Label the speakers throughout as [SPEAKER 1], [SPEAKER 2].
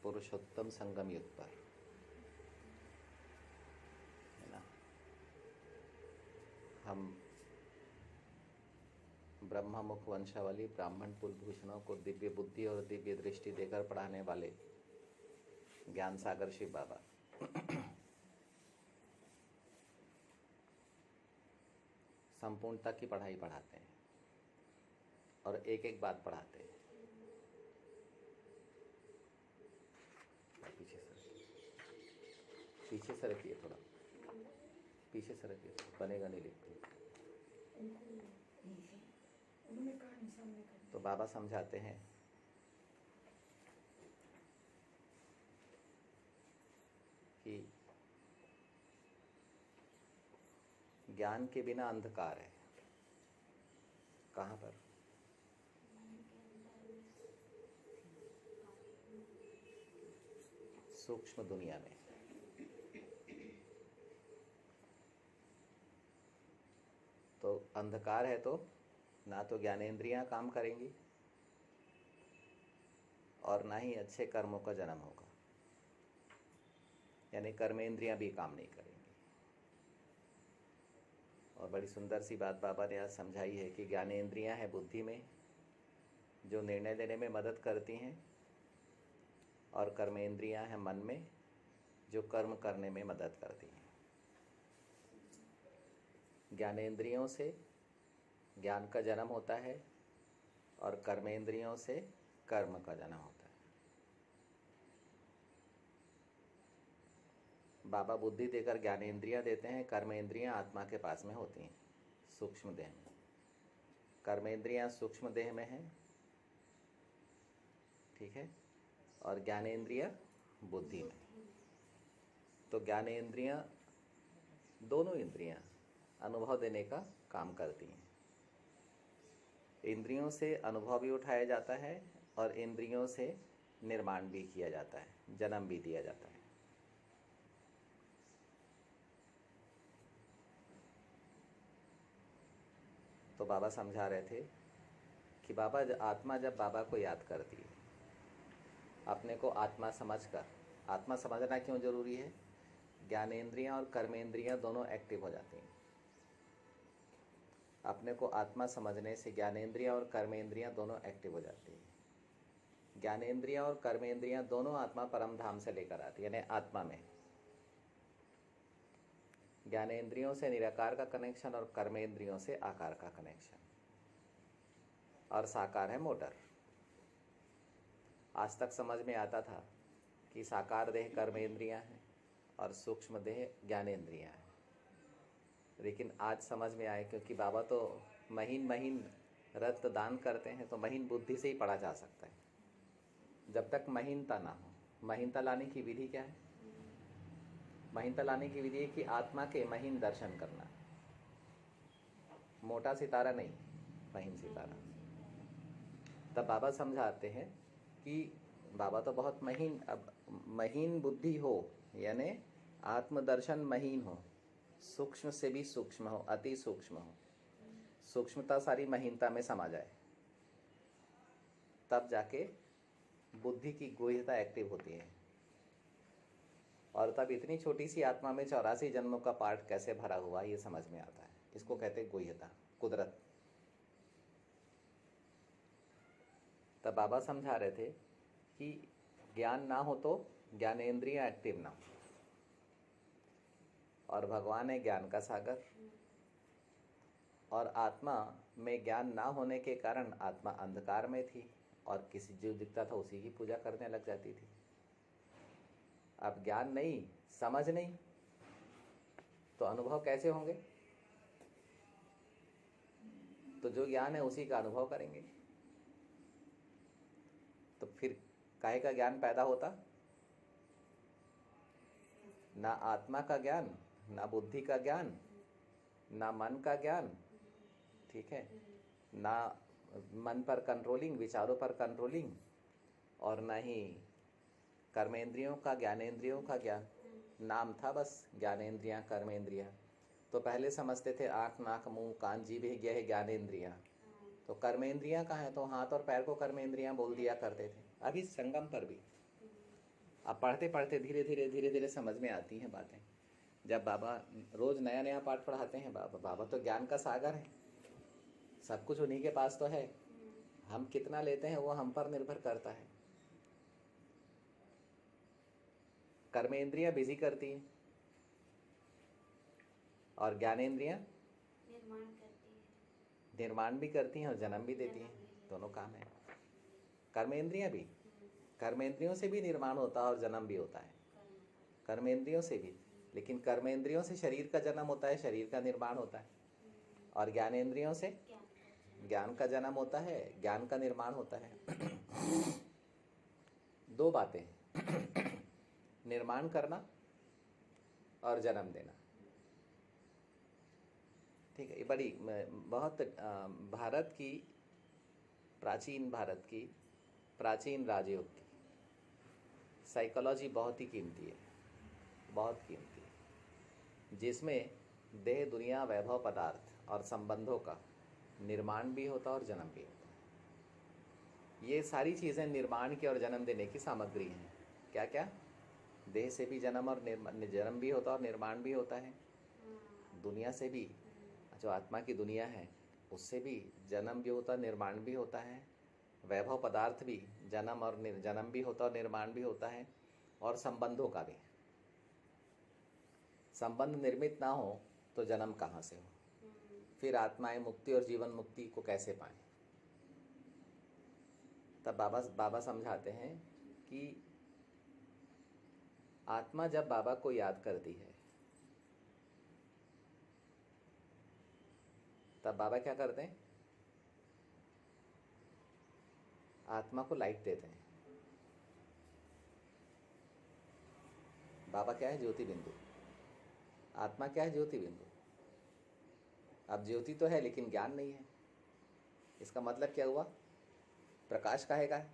[SPEAKER 1] पुरुषोत्तम संगम युग पर, है ना। हम ब्रह्ममुख वंशावली ब्राह्मण कुलभूषणों को दिव्य बुद्धि और दिव्य दृष्टि देकर पढ़ाने वाले ज्ञान सागर शिव बाबा संपूर्णता की पढ़ाई पढ़ाते हैं और एक एक बात पढ़ाते हैं। पीछे सरकिए थोड़ा, पीछे सरकिए, बनेगा नहीं लिखते। तो बाबा समझाते हैं कि ज्ञान के बिना अंधकार है। कहाँ पर? सूक्ष्म दुनिया में। तो अंधकार है तो ना तो ज्ञानेंद्रियां काम करेंगी और ना ही अच्छे कर्मों का जन्म होगा, यानी कर्मेंद्रियां भी काम नहीं करेंगी। और बड़ी सुंदर सी बात बाबा ने आज समझाई है कि ज्ञानेंद्रियां हैं बुद्धि में, जो निर्णय लेने में मदद करती हैं, और कर्मेंद्रियां हैं मन में, जो कर्म करने में मदद करती हैं। ज्ञानेंद्रियों से ज्ञान का जन्म होता है और कर्मेंद्रियों से कर्म का जन्म होता है। बाबा बुद्धि देकर ज्ञानेंद्रियां देते हैं, कर्मेंद्रियां आत्मा के पास में होती हैं, सूक्ष्म देह में। कर्मेंद्रियां सूक्ष्म देह में हैं, ठीक है, और ज्ञानेंद्रियां बुद्धि में। तो ज्ञानेंद्रियां, दोनों इंद्रियां अनुभव देने का काम करती हैं। इंद्रियों से अनुभव भी उठाया जाता है और इंद्रियों से निर्माण भी किया जाता है, जन्म भी दिया जाता है। तो बाबा समझा रहे थे कि आत्मा जब बाबा को याद करती है, अपने को आत्मा समझकर, आत्मा समझना क्यों जरूरी है? ज्ञानेंद्रियां और कर्मेंद्रियां दोनों एक्टिव हो जाती हैं। अपने को आत्मा समझने से ज्ञानेंद्रियां और कर्मेंद्रियां दोनों एक्टिव हो जाती हैं। ज्ञानेंद्रियां और कर्मेंद्रियां दोनों आत्मा परम धाम से लेकर आती है, यानी आत्मा में। ज्ञानेंद्रियों से निराकार का कनेक्शन और कर्मेंद्रियों से आकार का कनेक्शन, और साकार है मोटर। आज तक समझ में आता था कि साकार देह कर्मेंद्रियां हैं और सूक्ष्म देह ज्ञानेंद्रियां हैं, लेकिन आज समझ में आए, क्योंकि बाबा तो महीन रक्त दान करते हैं, तो महीन बुद्धि से ही पढ़ा जा सकता है। जब तक महीनता ना हो। महीनता लाने की विधि क्या है? महीनता लाने की विधि है कि आत्मा के महीन दर्शन करना। मोटा सितारा नहीं, महीन सितारा। तब बाबा समझाते हैं कि बाबा तो बहुत महीन, अब महीन बुद्धि हो, यानी आत्मदर्शन महीन हो, सूक्ष्म से भी सूक्ष्म हो, अति सूक्ष्म हो, सूक्ष्मता सारी महीनता में समा जाए, तब जाके बुद्धि की गुह्यता एक्टिव होती है। और तब इतनी छोटी सी आत्मा में 84 जन्मों का पार्ट कैसे भरा हुआ, ये समझ में आता है। इसको कहते हैं गुह्यता, कुदरत। तब बाबा समझा रहे थे कि ज्ञान ना हो तो ज्ञानेंद्रियां एक्टिव ना हो, और भगवान है ज्ञान का सागर, और आत्मा में ज्ञान ना होने के कारण आत्मा अंधकार में थी और किसी जो दिखता था उसी की पूजा करने लग जाती थी। अब ज्ञान नहीं, समझ नहीं, तो अनुभव कैसे होंगे? तो जो ज्ञान है उसी का अनुभव करेंगे। तो फिर काहे का ज्ञान पैदा होता? ना आत्मा का ज्ञान, ना बुद्धि का ज्ञान, ना मन का ज्ञान, ठीक है, ना मन पर कंट्रोलिंग, विचारों पर कंट्रोलिंग, और ना ही कर्मेंद्रियों का, ज्ञानेंद्रियों का ज्ञान। नाम था बस, ज्ञानेंद्रियां कर्मेंद्रियां। तो पहले समझते थे आँख नाक मुंह कान जीभ यह ज्ञानेंद्रियां, तो कर्मेंद्रियां कहाँ है? तो हाथ और पैर को कर्मेंद्रियां बोल दिया करते थे। अभी संगम पर भी अब पढ़ते पढ़ते धीरे धीरे समझ में आती हैं बातें। जब बाबा रोज नया नया पाठ पढ़ाते हैं, बाबा तो ज्ञान का सागर है, सब कुछ उन्हीं के पास तो है। हम कितना लेते हैं वो हम पर निर्भर करता है। कर्मेंद्रियां बिजी करती हैं और ज्ञानेंद्रियां निर्माण भी करती हैं और जन्म भी देती हैं। दोनों काम है। कर्मेंद्रियों से भी निर्माण होता है और जन्म भी होता है, कर्मेंद्रियों से भी। लेकिन कर्मेंद्रियों से शरीर का जन्म होता है, शरीर का निर्माण होता है। और ज्ञानेंद्रियों से ज्ञान का जन्म होता है, ज्ञान का निर्माण होता है। दो बातें, निर्माण करना और जन्म देना। ठीक है। ये बड़ी बहुत भारत की प्राचीन राजयोग की साइकोलॉजी बहुत ही कीमती है, बहुत कीमती है, जिसमें देह, दुनिया, वैभव, पदार्थ और संबंधों का निर्माण भी होता और जन्म भी होता है। ये सारी चीज़ें निर्माण की और जन्म देने की सामग्री हैं। क्या क्या? देह से भी जन्म और जन्म भी होता और निर्माण भी होता है। दुनिया से भी, जो आत्मा की दुनिया है, उससे भी जन्म भी होता, निर्माण भी होता है। वैभव पदार्थ भी जन्म भी होता और निर्माण भी होता है। और संबंधों का भी। संबंध निर्मित ना हो तो जन्म कहाँ से हो? फिर आत्माएं मुक्ति और जीवन मुक्ति को कैसे पाएं? तब बाबा समझाते हैं कि आत्मा जब बाबा को याद करती है, तब बाबा क्या करते हैं? आत्मा को लाइट देते हैं। बाबा क्या है? ज्योति बिंदु। आत्मा क्या है? ज्योति बिंदु। अब ज्योति तो है लेकिन ज्ञान नहीं है। इसका मतलब क्या हुआ? प्रकाश काहे का है?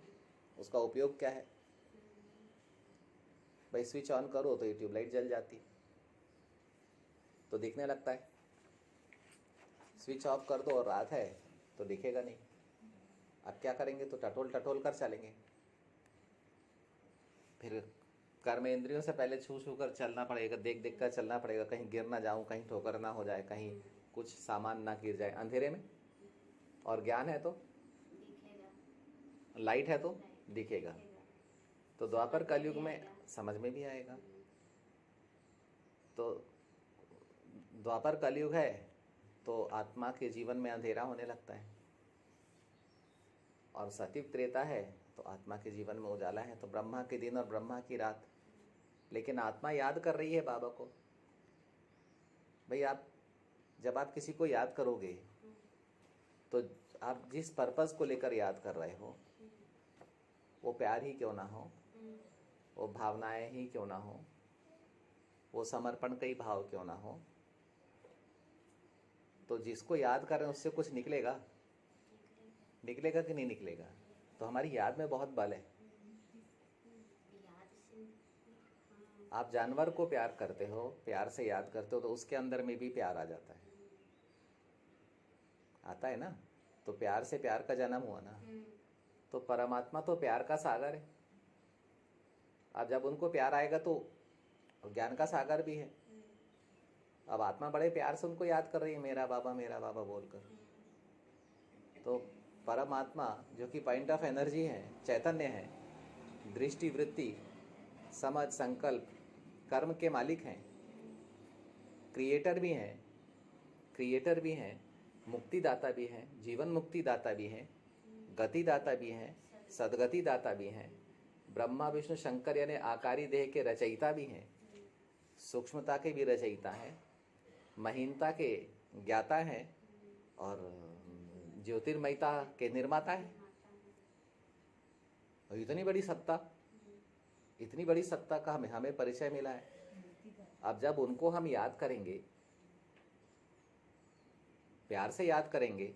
[SPEAKER 1] उसका उपयोग क्या है? भाई स्विच ऑन करो तो ये ट्यूबलाइट जल जाती, तो दिखने लगता है। स्विच ऑफ कर दो और रात है तो दिखेगा नहीं। अब क्या करेंगे? तो टटोल कर चलेंगे। फिर कर्मेंद्रियों से पहले छू कर चलना पड़ेगा, देख कर चलना पड़ेगा, कहीं गिर ना जाऊं, कहीं ठोकर ना हो जाए, कहीं कुछ सामान ना गिर जाए अंधेरे में। और ज्ञान है तो लाइट है तो दिखेगा। तो द्वापर कलयुग में समझ में भी आएगा। तो द्वापर कलयुग है तो आत्मा के जीवन में अंधेरा होने लगता है, और सतयुग त्रेता है तो आत्मा के जीवन में उजाला है। तो ब्रह्मा के दिन और ब्रह्मा की रात। लेकिन आत्मा याद कर रही है बाबा को। भाई जब आप किसी को याद करोगे तो आप जिस पर्पस को लेकर याद कर रहे हो, वो प्यार ही क्यों ना हो, वो भावनाएं ही क्यों ना हो, वो समर्पण का ही भाव क्यों ना हो, तो जिसको याद कर रहे हैं उससे कुछ निकलेगा कि नहीं निकलेगा? तो हमारी याद में बहुत बल है। आप जानवर को प्यार करते हो, प्यार से याद करते हो, तो उसके अंदर में भी प्यार आ जाता है, आता है ना। तो प्यार से प्यार का जन्म हुआ ना। तो परमात्मा तो प्यार का सागर है। अब जब उनको प्यार आएगा तो ज्ञान का सागर भी है। अब आत्मा बड़े प्यार से उनको याद कर रही है, मेरा बाबा बोलकर। तो परमात्मा जो कि पॉइंट ऑफ एनर्जी है, चैतन्य है, दृष्टि, वृत्ति, समझ, संकल्प, कर्म के मालिक हैं, क्रिएटर भी हैं, मुक्तिदाता भी हैं, जीवन मुक्ति दाता भी हैं, गति दाता भी हैं, सदगति दाता भी हैं, ब्रह्मा विष्णु शंकर यानी आकारी देह के रचयिता भी हैं, सूक्ष्मता के भी रचयिता हैं, महीनता के ज्ञाता हैं, और ज्योतिर्मयता के निर्माता हैं। और इतनी बड़ी सत्ता का हमें परिचय मिला है। अब जब उनको हम याद करेंगे, प्यार से याद करेंगे,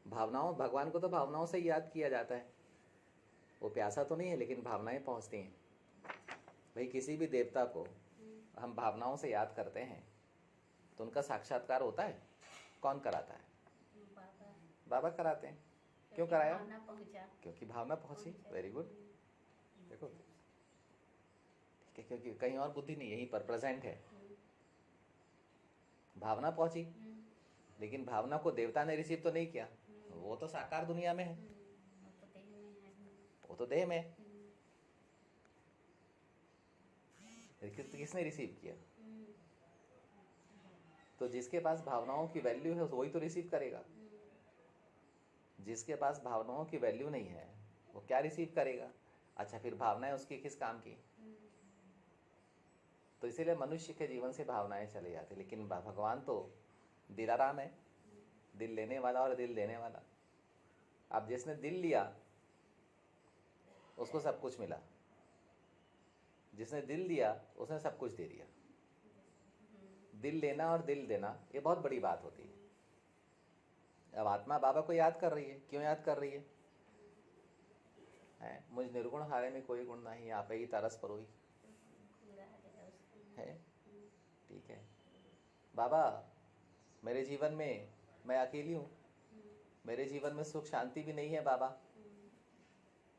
[SPEAKER 1] भगवान को तो भावनाओं से ही याद किया जाता है। वो प्यासा तो नहीं है लेकिन भावनाएं पहुंचती हैं। भाई किसी भी देवता को हम भावनाओं से याद करते हैं तो उनका साक्षात्कार होता है। कौन कराता है? बाबा कराते हैं। क्यों कराया? क्योंकि भावना पहुंची। Very good. देखो क्योंकि कहीं और बुद्धि नहीं, यहीं पर प्रेजेंट है। भावना पहुंची, लेकिन भावना को देवता ने रिसीव तो नहीं किया, वो तो साकार दुनिया में है, वो तो देह में है। किसने रिसीव किया? तो जिसके पास भावनाओं की वैल्यू है वही तो रिसीव करेगा। जिसके पास भावनाओं की वैल्यू नहीं है वो क्या रिसीव करेगा? अच्छा, फिर भावनाएं उसकी किस काम की? तो इसीलिए मनुष्य के जीवन से भावनाएं चले जाती, लेकिन भगवान तो दिलाराम है, दिल लेने वाला और दिल देने वाला। अब जिसने दिल लिया उसको सब कुछ मिला, जिसने दिल दिया उसने सब कुछ दे दिया। दिल लेना और दिल देना ये बहुत बड़ी बात होती है। अब आत्मा बाबा को याद कर रही है, क्यों याद कर रही है? मुझ निर्गुण हारे में कोई गुण नहीं, आप ही तरस परोई है। ठीक है बाबा, मेरे जीवन में मैं अकेली हूँ, मेरे जीवन में सुख शांति भी नहीं है बाबा,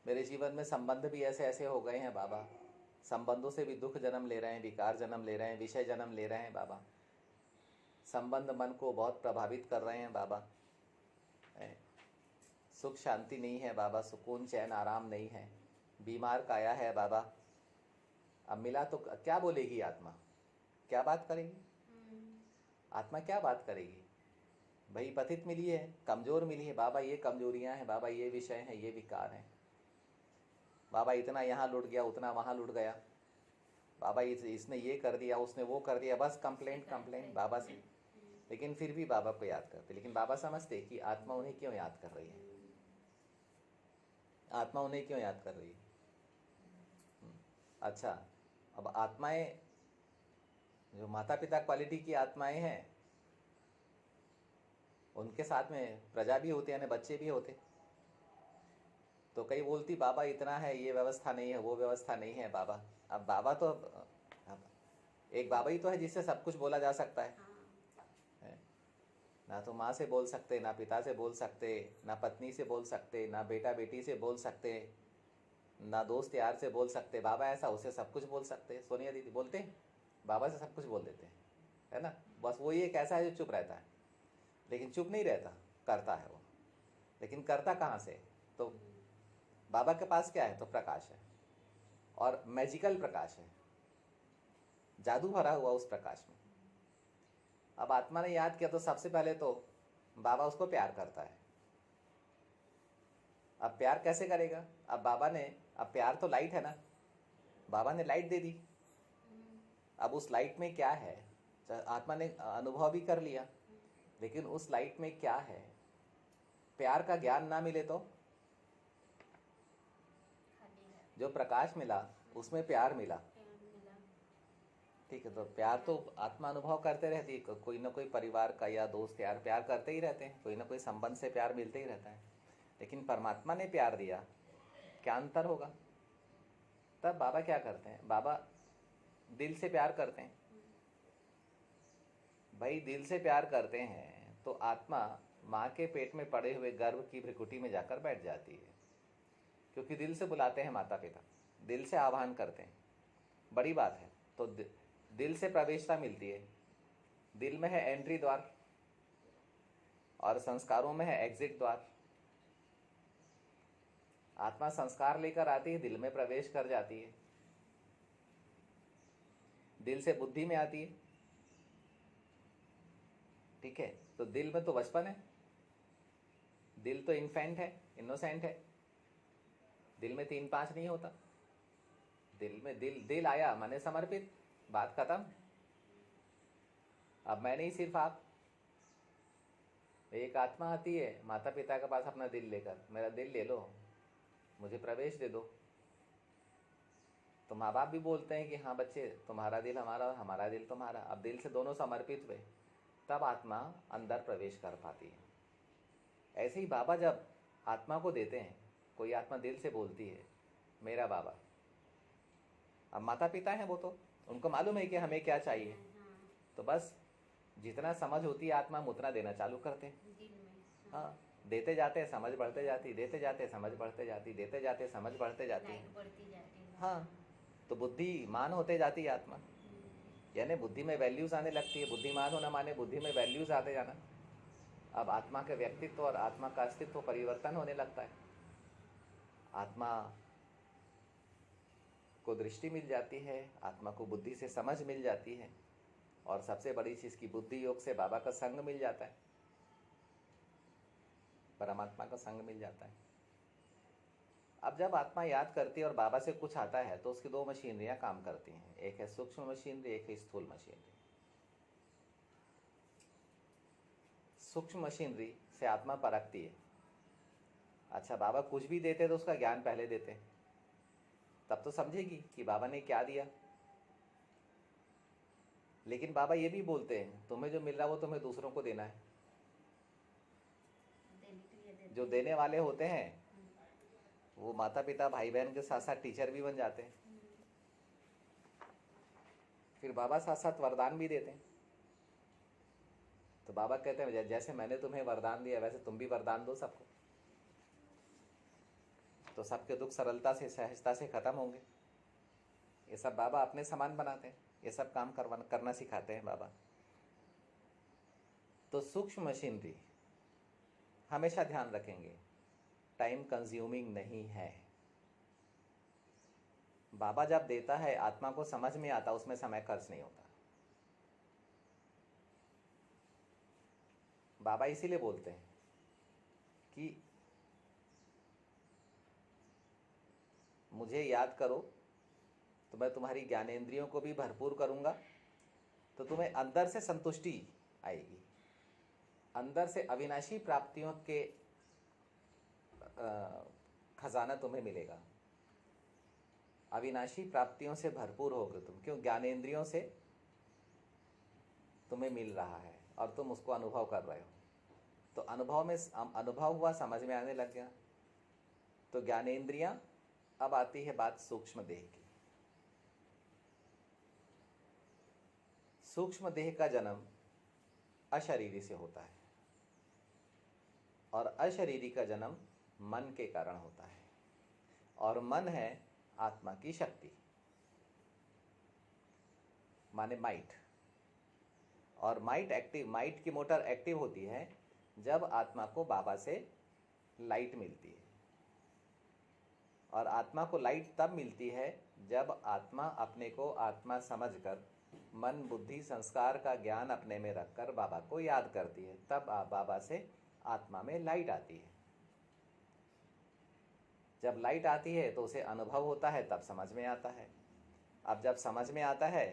[SPEAKER 1] मेरे जीवन में संबंध भी ऐसे ऐसे हो गए हैं बाबा, संबंधों से भी दुख जन्म ले रहे हैं, विकार जन्म ले रहे हैं, विषय जन्म ले रहे हैं बाबा, संबंध मन को बहुत प्रभावित कर रहे हैं बाबा, सुख शांति नहीं है बाबा, सुकून चैन आराम नहीं है, बीमार काया है बाबा। अब मिला तो क्या बोलेगी आत्मा, क्या बात करेगी? आत्मा क्या बात करेगी? भाई पतित मिली है, कमज़ोर मिली है बाबा, ये कमजोरियां हैं बाबा, ये विषय हैं, ये विकार हैं बाबा, इतना यहाँ लुट गया, उतना वहाँ लुट गया बाबा, इसने ये कर दिया, उसने वो कर दिया, बस कंप्लेंट बाबा से। लेकिन फिर भी बाबा को याद करते, लेकिन बाबा समझते कि आत्मा उन्हें क्यों याद कर रही है, आत्मा उन्हें क्यों याद कर रही है। अच्छा, अब आत्माएं जो माता पिता क्वालिटी की आत्माएं हैं उनके साथ में प्रजा भी होती है, यानी बच्चे भी होते। तो कई बोलती बाबा इतना है, ये व्यवस्था नहीं है, वो व्यवस्था नहीं है बाबा। अब बाबा तो एक बाबा ही तो है जिससे सब कुछ बोला जा सकता है। ना तो माँ से बोल सकते, ना पिता से बोल सकते, ना पत्नी से बोल सकते, ना बेटा बेटी से बोल सकते, ना दोस्त यार से बोल सकते। बाबा ऐसा, उसे सब कुछ बोल सकते। सोनिया दीदी बोलते हैं बाबा से सब कुछ बोल देते हैं, है ना। बस वो एक ऐसा है जो चुप रहता है, लेकिन चुप नहीं रहता, करता है वो। लेकिन करता कहाँ से? तो बाबा के पास क्या है? तो प्रकाश है, और मैजिकल प्रकाश है, जादू भरा हुआ उस प्रकाश में। अब आत्मा ने याद किया तो सबसे पहले तो बाबा उसको प्यार करता है। अब प्यार कैसे करेगा? अब बाबा ने, अब प्यार तो लाइट है ना, बाबा ने लाइट दे दी। अब उस लाइट में क्या है? आत्मा ने अनुभव भी कर लिया, लेकिन उस लाइट में क्या है? प्यार का ज्ञान ना मिले तो जो प्रकाश मिला उसमें प्यार मिला। ठीक है, तो प्यार तो आत्मा अनुभव करते रहती है, कोई ना कोई परिवार का या दोस्त यार प्यार करते ही रहते हैं, कोई ना कोई संबंध से प्यार मिलते ही रहता है। लेकिन परमात्मा ने प्यार दिया, क्या अंतर होगा? तब बाबा क्या करते हैं? बाबा दिल से प्यार करते हैं। भाई दिल से प्यार करते हैं तो आत्मा माँ के पेट में पड़े हुए गर्भ की भ्रिकुटी में जाकर बैठ जाती है, क्योंकि दिल से बुलाते हैं माता पिता, दिल से आह्वान करते हैं, बड़ी बात है। तो दिल से प्रवेशता मिलती है, दिल में है एंट्री द्वार और संस्कारों में है एग्जिट द्वार। आत्मा संस्कार लेकर आती है, दिल में प्रवेश कर जाती है, दिल से बुद्धि में आती है। ठीक है, तो दिल में तो बचपन है, दिल तो इन्फेंट है, इनोसेंट है, दिल में 3-5 नहीं होता। दिल में दिल आया माने समर्पित, बात खत्म। अब मैं नहीं, सिर्फ आप। एक आत्मा आती है माता पिता के पास अपना दिल लेकर, मेरा दिल ले लो, मुझे प्रवेश दे दो। तो माँ बाप भी बोलते हैं कि हाँ बच्चे, तुम्हारा दिल हमारा और हमारा दिल तुम्हारा। अब दिल से दोनों समर्पित हुए, तब आत्मा अंदर प्रवेश कर पाती है। ऐसे ही बाबा जब आत्मा को देते हैं, कोई आत्मा दिल से बोलती है मेरा बाबा। अब माता पिता हैं वो तो, उनको मालूम है कि हमें क्या चाहिए, तो बस जितना समझ होती है आत्मा में उतना देना चालू करते हैं। हाँ, देते जाते हैं, समझ बढ़ते जाती, देते जाते समझ बढ़ते जाती, देते जाते समझ बढ़ते जाती। हाँ, तो बुद्धिमान होते जाती है आत्मा, यानी बुद्धि में वैल्यूज आने लगती है। बुद्धिमान होना माने बुद्धि में वैल्यूज आते जाना। अब आत्मा के व्यक्तित्व और आत्मा का अस्तित्व परिवर्तन होने लगता है। आत्मा को दृष्टि मिल जाती है, आत्मा को बुद्धि से समझ मिल जाती है, और सबसे बड़ी चीज़ की बुद्धि योग से बाबा का संग मिल जाता है, परमात्मा का संग मिल जाता है। अब जब आत्मा याद करती है और बाबा से कुछ आता है तो उसकी दो मशीनरियां काम करती हैं, एक है सूक्ष्म मशीनरी, एक है स्थूल मशीनरी। सूक्ष्म मशीनरी से आत्मा परखती है। अच्छा, बाबा कुछ भी देते तो उसका ज्ञान पहले देते, तब तो समझेगी कि बाबा ने क्या दिया। लेकिन बाबा ये भी बोलते हैं तुम्हें जो मिल रहा है वो तुम्हें दूसरों को देना है। जो देने वाले होते हैं वो माता पिता भाई बहन के साथ साथ टीचर भी बन जाते हैं। फिर बाबा साथ साथ वरदान भी देते हैं। तो बाबा कहते हैं जैसे मैंने तुम्हें वरदान दिया वैसे तुम भी वरदान दो सबको, तो सबके दुख सरलता से सहजता से खत्म होंगे। ये सब बाबा अपने समान बनाते हैं, ये सब काम करना सिखाते हैं बाबा। तो सूक्ष्म मशीनरी हमेशा ध्यान रखेंगे टाइम कंज्यूमिंग नहीं है। बाबा जब देता है आत्मा को समझ में आता, उसमें समय खर्च नहीं होता। बाबा इसीलिए बोलते हैं कि मुझे याद करो तो मैं तुम्हारी ज्ञानेंद्रियों को भी भरपूर करूंगा, तो तुम्हें अंदर से संतुष्टि आएगी, अंदर से अविनाशी प्राप्तियों के खजाना तुम्हें मिलेगा। अविनाशी प्राप्तियों से भरपूर होगे तुम, क्यों? ज्ञानेंद्रियों से तुम्हें मिल रहा है और तुम उसको अनुभव कर रहे हो। तो अनुभव हुआ, समझ में आने लग गया। तो ज्ञानेंद्रियां, अब आती है बात सूक्ष्म देह की। सूक्ष्म देह का जन्म अशरीरी से होता है और अशरीरी का जन्म मन के कारण होता है, और मन है आत्मा की शक्ति माने माइट। और माइट की मोटर एक्टिव होती है जब आत्मा को बाबा से लाइट मिलती है। और आत्मा को लाइट तब मिलती है जब आत्मा अपने को आत्मा समझकर मन बुद्धि संस्कार का ज्ञान अपने में रखकर बाबा को याद करती है, तब बाबा से आत्मा में लाइट आती है। जब लाइट आती है तो उसे अनुभव होता है, तब समझ में आता है। अब जब समझ में आता है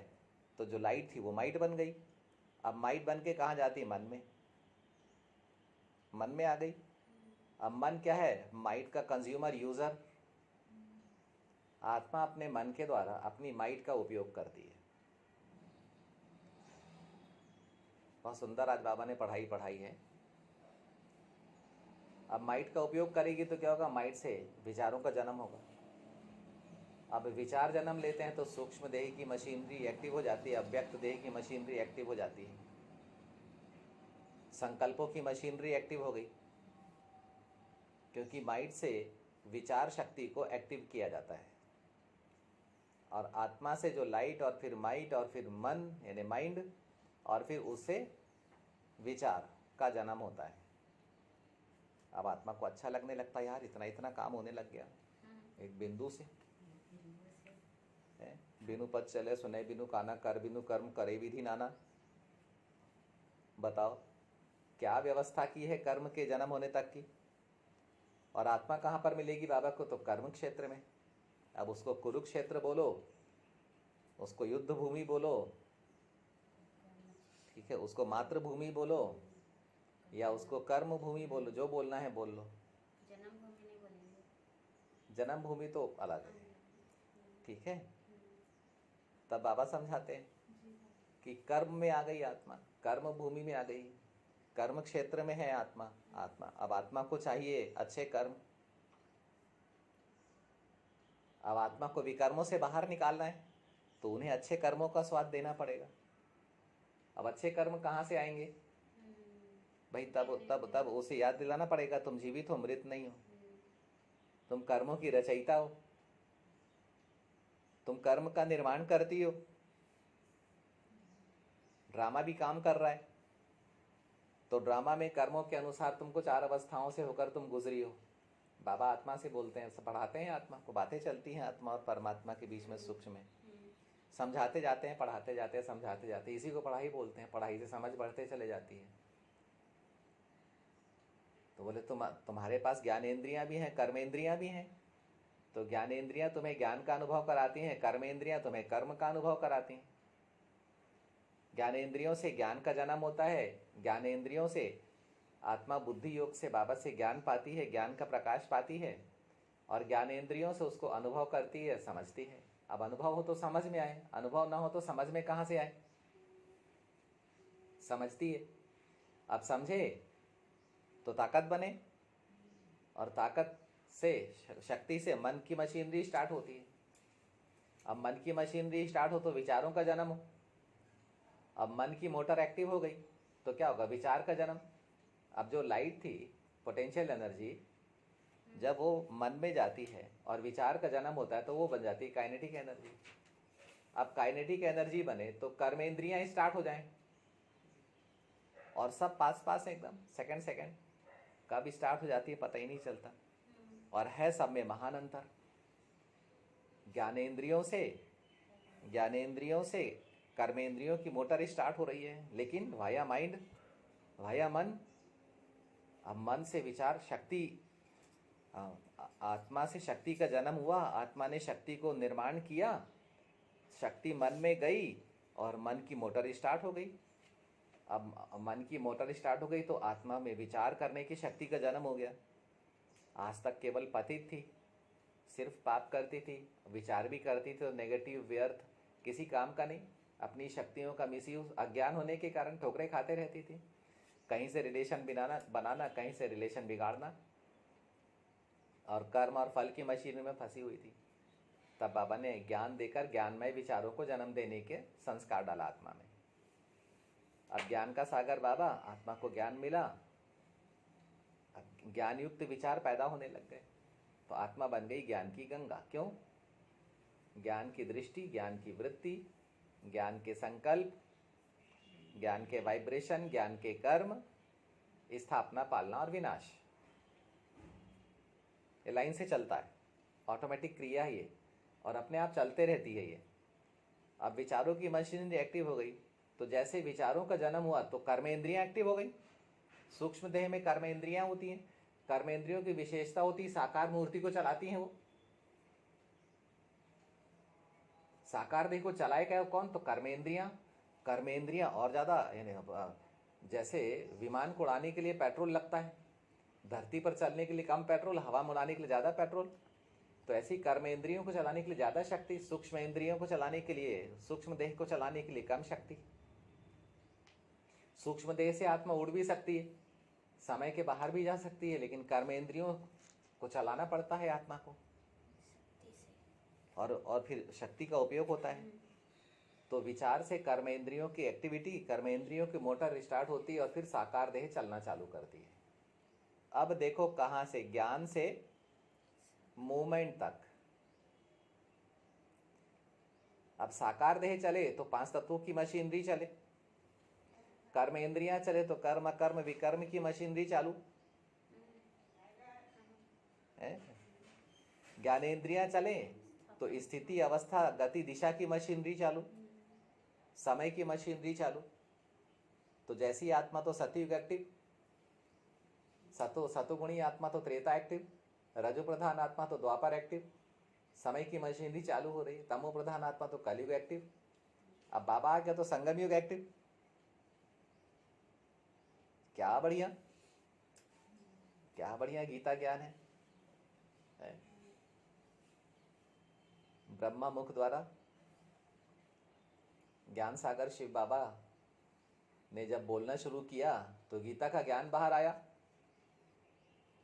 [SPEAKER 1] तो जो लाइट थी वो माइट बन गई। अब माइट बन के कहाँ जाती? मन में, मन में आ गई। अब मन क्या है? माइट का कंज्यूमर, यूजर। आत्मा अपने मन के द्वारा अपनी माइट का उपयोग करती है। बहुत सुंदर आज बाबा ने पढ़ाई है। अब माइट का उपयोग करेगी तो क्या होगा? माइट से विचारों का जन्म होगा। अब विचार जन्म लेते हैं तो सूक्ष्म देह की मशीनरी एक्टिव हो जाती है, अव्यक्त देह की मशीनरी एक्टिव हो जाती है, संकल्पों की मशीनरी एक्टिव हो गई, क्योंकि माइट से विचार शक्ति को एक्टिव किया जाता है। और आत्मा से जो लाइट और फिर माइट और फिर मन यानी माइंड और फिर उससे विचार का जन्म होता है। अब आत्मा को अच्छा लगने लगता है, यार इतना इतना काम होने लग गया एक बिंदु से। बिनु पद चले सुने बिनु काना, कर बिनु कर्म करे विधि नाना। बताओ क्या व्यवस्था की है कर्म के जन्म होने तक की। और आत्मा कहाँ पर मिलेगी बाबा को? तो कर्म क्षेत्र में। अब उसको कुरुक्षेत्र बोलो, उसको युद्ध भूमि बोलो, ठीक है, उसको मातृभूमि बोलो या उसको कर्म भूमि बोलो, जो बोलना है बोल लो।
[SPEAKER 2] जन्म भूमि नहीं बोलेंगे,
[SPEAKER 1] जन्म भूमि तो अलग है, ठीक है। तब बाबा समझाते हैं कि कर्म में आ गई आत्मा, कर्म भूमि में आ गई, कर्म क्षेत्र में है आत्मा। अब आत्मा को चाहिए अच्छे कर्म। अब आत्मा को विकर्मों से बाहर निकालना है तो उन्हें अच्छे कर्मों का स्वाद देना पड़ेगा। अब अच्छे कर्म कहाँ से आएंगे भाई? तब उसे याद दिलाना पड़ेगा तुम जीवित हो, मृत नहीं हो, तुम कर्मों की रचयिता हो। तुम कर्म का निर्माण करती हो, ड्रामा भी काम कर रहा है। तो ड्रामा में कर्मों के अनुसार तुमको 4 अवस्थाओं से होकर तुम गुजरी हो। बाबा आत्मा से बोलते हैं, पढ़ाते हैं आत्मा को, बातें चलती हैं आत्मा और परमात्मा के बीच में सूक्ष्म में, समझाते जाते हैं, पढ़ाते जाते हैं, समझाते जाते हैं। इसी को पढ़ाई बोलते हैं। पढ़ाई से समझ बढ़ते चले जाती है। तो बोले तुम्हारे पास ज्ञानेंद्रियां भी हैं, कर्मेंद्रियां भी हैं। तो ज्ञानेंद्रियां तुम्हें ज्ञान का अनुभव कराती हैं, कर्मेंद्रियां तुम्हें कर्म का अनुभव कराती हैं। ज्ञानेंद्रियों से ज्ञान का जन्म होता है, ज्ञानेंद्रियों से आत्मा बुद्धि योग से बाबा से ज्ञान पाती है, ज्ञान का प्रकाश पाती है, और ज्ञानेंद्रियों से उसको अनुभव करती है, समझती है। अब अनुभव हो तो समझ में आए, अनुभव ना हो तो समझ में कहाँ से आए? समझती है। अब समझे तो ताकत बने, और ताकत से, शक्ति से मन की मशीनरी स्टार्ट होती है। अब मन की मशीनरी स्टार्ट हो तो विचारों का जन्म हो। अब मन की मोटर एक्टिव हो गई तो क्या होगा? विचार का जन्म। अब जो लाइट थी, पोटेंशियल एनर्जी, जब वो मन में जाती है और विचार का जन्म होता है तो वो बन जाती है काइनेटिक एनर्जी। अब काइनेटिक एनर्जी बने तो कर्मेंद्रियां स्टार्ट हो जाएं, और सब पास पास एकदम सेकंड सेकंड कब स्टार्ट हो जाती है पता ही नहीं चलता। और है सब में महान अंतर। ज्ञानेंद्रियों से कर्मेंद्रियों की मोटर स्टार्ट हो रही है, लेकिन वाया माइंड, वाया मन। अब मन से विचार, शक्ति, आत्मा से शक्ति का जन्म हुआ, आत्मा ने शक्ति को निर्माण किया, शक्ति मन में गई और मन की मोटर स्टार्ट हो गई। अब मन की मोटर स्टार्ट हो गई तो आत्मा में विचार करने की शक्ति का जन्म हो गया। आज तक केवल पतित थी, सिर्फ पाप करती थी, विचार भी करती थी तो नेगेटिव व्यर्थ, किसी काम का नहीं। अपनी शक्तियों का मिसयूज, अज्ञान होने के कारण ठोकरें खाते रहती थी। कहीं से रिलेशन बनाना, कहीं से रिलेशन बिगाड़ना, और कर्म और फल की मशीन में फंसी हुई थी। तब बाबा ने ज्ञान देकर ज्ञानमय विचारों को जन्म देने के संस्कार डाला आत्मा में। अब ज्ञान का सागर बाबा, आत्मा को ज्ञान मिला, अब ज्ञान युक्त विचार पैदा होने लग गए तो आत्मा बन गई ज्ञान की गंगा। क्यों? ज्ञान की दृष्टि, ज्ञान की वृत्ति, ज्ञान के संकल्प, ज्ञान के वाइब्रेशन, ज्ञान के कर्म, स्थापना, पालना और विनाश, ये लाइन से चलता है। ऑटोमेटिक क्रिया है ये, और अपने आप चलते रहती है ये। अब विचारों की मशीनरी एक्टिव हो गई तो जैसे विचारों का जन्म हुआ तो कर्मेंद्रियां एक्टिव हो गई। सूक्ष्म देह में कर्मेंद्रियां होती हैं। कर्मेंद्रियों की विशेषता होती है, साकार मूर्ति को चलाती हैं वो। साकार देह को चलाए क्या कौन? तो कर्मेंद्रियां। कर्मेंद्रियां और ज्यादा, यानी जैसे विमान को उड़ाने के लिए पेट्रोल लगता है, धरती पर चलने के लिए कम पेट्रोल, हवा में उड़ाने के लिए ज्यादा पेट्रोल, तो ऐसी कर्मेंद्रियों को चलाने के लिए ज्यादा शक्ति, सूक्ष्म इंद्रियों को चलाने के लिए, सूक्ष्म देह को चलाने के लिए कम शक्ति। सूक्ष्म देह से आत्मा उड़ भी सकती है, समय के बाहर भी जा सकती है, लेकिन कर्मेंद्रियों को चलाना पड़ता है आत्मा को, और फिर शक्ति का उपयोग होता है। तो विचार से कर्मेंद्रियों की एक्टिविटी, कर्मेंद्रियों की मोटर स्टार्ट होती है और फिर साकार देह चलना चालू करती है। अब देखो कहां से, ज्ञान से मूवमेंट तक। अब साकार देह चले तो 5 तत्वों की मशीनरी चले, कर्मेंद्रियां चले तो कर्म कर्म विकर्म की मशीनरी चालू है। ज्ञानेंद्रियां चले तो स्थिति, अवस्था, गति, दिशा की मशीनरी चालू, समय की मशीनरी चालू। तो जैसी आत्मा तो सतयुग एक्टिव, सतोगुणी आत्मा तो त्रेता एक्टिव, रजो प्रधान आत्मा तो द्वापर एक्टिव, समय की मशीनरी चालू हो रही है। तमो प्रधान आत्मा तो कलयुग एक्टिव, अब बाबा आ गया तो संगम युग एक्टिव। क्या बढ़िया, क्या बढ़िया गीता ज्ञान है। ब्रह्मा मुख द्वारा ज्ञान सागर शिव बाबा ने जब बोलना शुरू किया तो गीता का ज्ञान बाहर आया।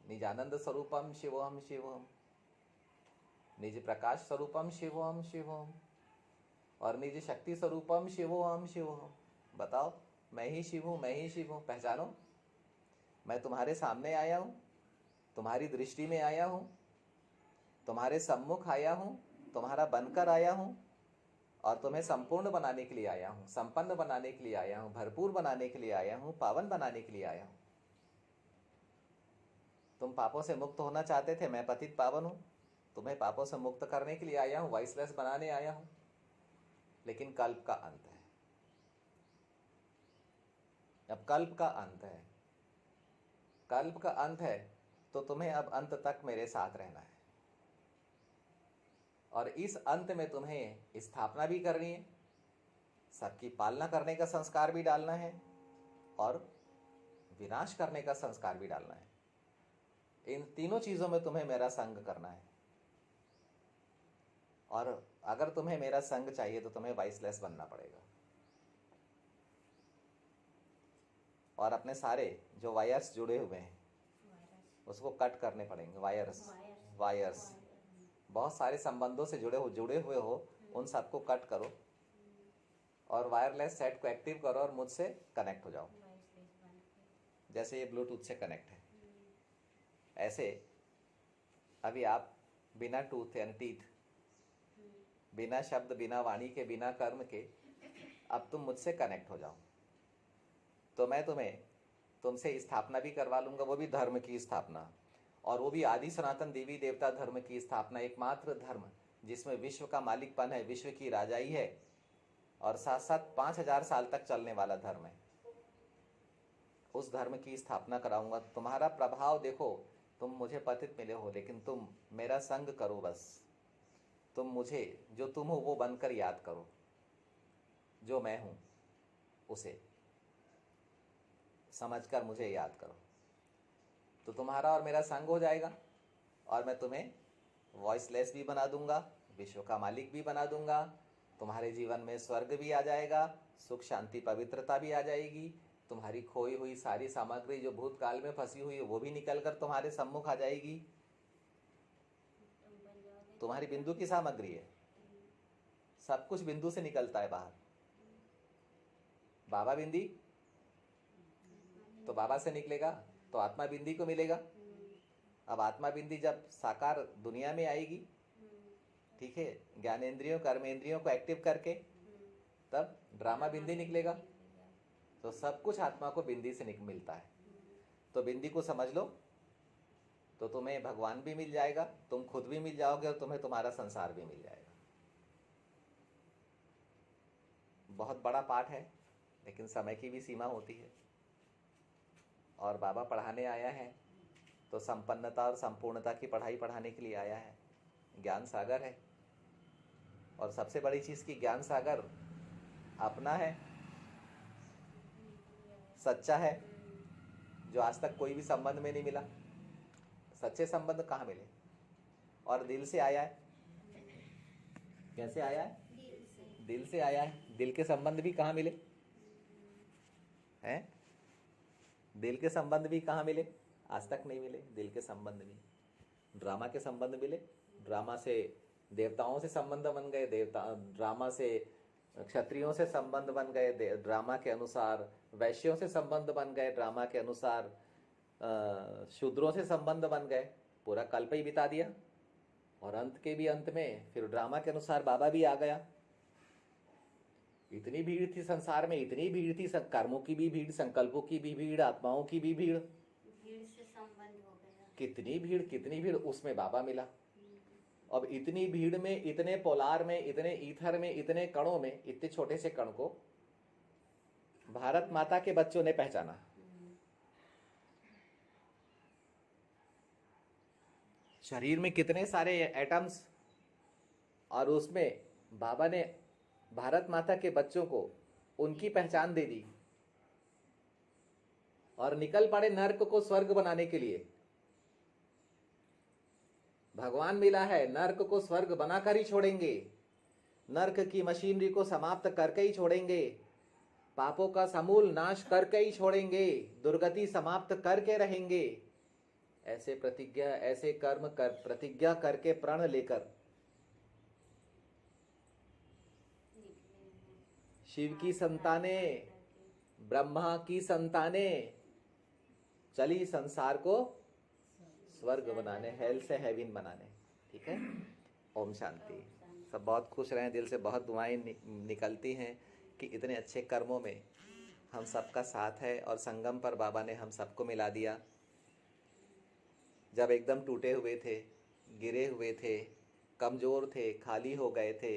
[SPEAKER 1] निजानंद स्वरूपम शिवोहम शिवोहम, निज प्रकाश स्वरूपम शिवोहम शिवोहम, और निज शक्ति स्वरूपम शिवोहम शिवोहम। बताओ, मैं ही शिव हूं, मैं ही शिव हूं। पहचानो, मैं तुम्हारे सामने आया हूं, तुम्हारी दृष्टि में आया हूं, तुम्हारे सम्मुख आया हूं, तुम्हारा बनकर आया हूँ और तुम्हें संपूर्ण बनाने के लिए आया हूँ, संपन्न बनाने के लिए आया हूँ, भरपूर बनाने के लिए आया हूँ, पावन बनाने के लिए आया हूँ। तुम पापों से मुक्त होना चाहते थे, मैं पतित पावन हूँ, तुम्हें पापों से मुक्त करने के लिए आया हूँ, वॉइसलेस बनाने आया हूँ। लेकिन कल्प का अंत है, अब कल्प का अंत है, कल्प का अंत है, तो तुम्हें अब अंत तक मेरे साथ रहना है। और इस अंत में तुम्हें स्थापना भी करनी है, सबकी पालना करने का संस्कार भी डालना है और विनाश करने का संस्कार भी डालना है। इन तीनों चीजों में तुम्हें मेरा संग करना है। और अगर तुम्हें मेरा संग चाहिए तो तुम्हें वॉइसलेस बनना पड़ेगा और अपने सारे जो वायर्स जुड़े हुए हैं उसको कट करने पड़ेंगे। वायर्स बहुत सारे संबंधों से जुड़े हुए हो, उन सबको कट करो और वायरलेस सेट को एक्टिव करो और मुझसे कनेक्ट हो जाओ। जैसे ये ब्लूटूथ से कनेक्ट है, ऐसे अभी आप बिना टूथ यानी टीथ, बिना शब्द, बिना वाणी के, बिना कर्म के अब तुम मुझसे कनेक्ट हो जाओ, तो मैं तुमसे स्थापना भी करवा लूंगा, वो भी धर्म की स्थापना, और वो भी आदि सनातन देवी देवता धर्म की स्थापना, एकमात्र धर्म जिसमें विश्व का मालिकपन है, विश्व की राजाई है और साथ साथ 5000 साल तक चलने वाला धर्म है। उस धर्म की स्थापना कराऊंगा। तुम्हारा प्रभाव देखो, तुम मुझे पतित मिले हो लेकिन तुम मेरा संग करो, बस तुम मुझे जो तुम हो वो बनकर याद करो, जो मैं हूं उसे समझकर मुझे याद करो, तो तुम्हारा और मेरा संग हो जाएगा और मैं तुम्हें वॉइसलेस भी बना दूंगा, विश्व का मालिक भी बना दूंगा। तुम्हारे जीवन में स्वर्ग भी आ जाएगा, सुख शांति पवित्रता भी आ जाएगी। तुम्हारी खोई हुई सारी सामग्री जो भूतकाल में फंसी हुई है वो भी निकलकर तुम्हारे सम्मुख आ जाएगी। तुम्हारी बिंदु की सामग्री है, सब कुछ बिंदु से निकलता है बाहर। बाबा बिंदी तो बाबा से निकलेगा तो आत्मा बिंदी को मिलेगा। अब आत्मा बिंदी जब साकार दुनिया में आएगी, ठीक है, ज्ञानेंद्रियों कर्मेंद्रियों को एक्टिव करके, तब ड्रामा बिंदी निकलेगा। तो सब कुछ आत्मा को बिंदी से मिलता है। तो बिंदी को समझ लो तो तुम्हें भगवान भी मिल जाएगा, तुम खुद भी मिल जाओगे और तुम्हें तुम्हारा संसार भी मिल जाएगा। बहुत बड़ा पाठ है लेकिन समय की भी सीमा होती है और बाबा पढ़ाने आया है तो संपन्नता और संपूर्णता की पढ़ाई पढ़ाने के लिए आया है। ज्ञान सागर है और सबसे बड़ी चीज की ज्ञान सागर अपना है, सच्चा है, जो आज तक कोई भी संबंध में नहीं मिला। सच्चे संबंध कहाँ मिले? और दिल से आया है। कैसे आया है? दिल से आया है। दिल के संबंध भी कहाँ मिले हैं? दिल के संबंध भी कहाँ मिले? आज तक नहीं मिले। दिल के संबंध भी ड्रामा के संबंध मिले, ड्रामा से देवताओं से संबंध बन गए, ड्रामा से क्षत्रियों से संबंध बन गए, ड्रामा के अनुसार वैश्यों से संबंध बन गए, ड्रामा के अनुसार शूद्रों से संबंध बन गए। पूरा कल्प ही बिता दिया और अंत के भी अंत में फिर ड्रामा के अनुसार बाबा भी आ गया। इतनी भीड़ थी संसार में, इतनी भीड़ थी, कर्मों की भी भीड़, संकल्पों की भी भीड़, आत्माओं की भी भीड़
[SPEAKER 2] से संबंध हो गया।
[SPEAKER 1] कितनी भीड़, उसमें बाबा मिला। अब इतनी भीड़ में, इतने पोलार में, इतने ईथर में, इतने कणों में, इतने छोटे से कण को भारत माता के बच्चों ने पहचाना। शरीर में कितने सारे एटम्स, और उसमें बाबा ने भारत माता के बच्चों को उनकी पहचान दे दी और निकल पड़े नर्क को स्वर्ग बनाने के लिए। भगवान मिला है, नर्क को स्वर्ग बनाकर ही छोड़ेंगे, नर्क की मशीनरी को समाप्त करके ही छोड़ेंगे, पापों का समूल नाश करके ही छोड़ेंगे, दुर्गति समाप्त करके रहेंगे। ऐसे प्रतिज्ञा, ऐसे कर्म कर प्रतिज्ञा करके प्रण लेकर शिव की संतानें, ब्रह्मा की संतानें चली संसार को स्वर्ग बनाने, हेल से हेवन बनाने। ठीक है। ओम शांति। सब बहुत खुश रहें, दिल से बहुत दुआएं निकलती हैं कि इतने अच्छे कर्मों में हम सबका साथ है और संगम पर बाबा ने हम सबको मिला दिया। जब एकदम टूटे हुए थे, गिरे हुए थे, कमज़ोर थे, खाली हो गए थे,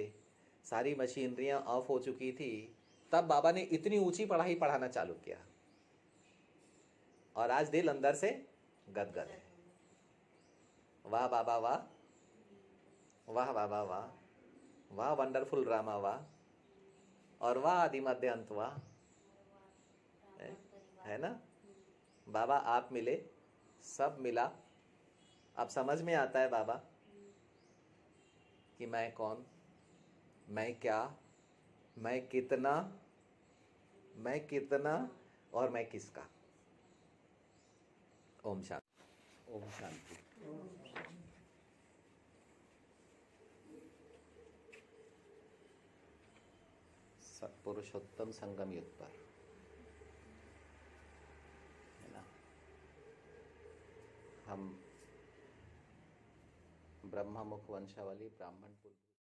[SPEAKER 1] सारी मशीनरियाँ ऑफ हो चुकी थी, तब बाबा ने इतनी ऊंची पढ़ाई पढ़ाना चालू किया और आज दिल अंदर से गदगद है। वाह बाबा वाह, वाह बाबा वाह, वाह वंडरफुल रामा वाह, और वाह आदि मध्य अंत वाह। है ना? बाबा आप मिले, सब मिला। अब समझ में आता है बाबा कि मैं कौन, मैं क्या, मैं कितना और मैं किसका। ओम शांति, ओम शांति। सत्पुरुषोत्तम संगम युग पर, है ना, हम ब्रह्मा मुख वंशावली ब्राह्मण कुल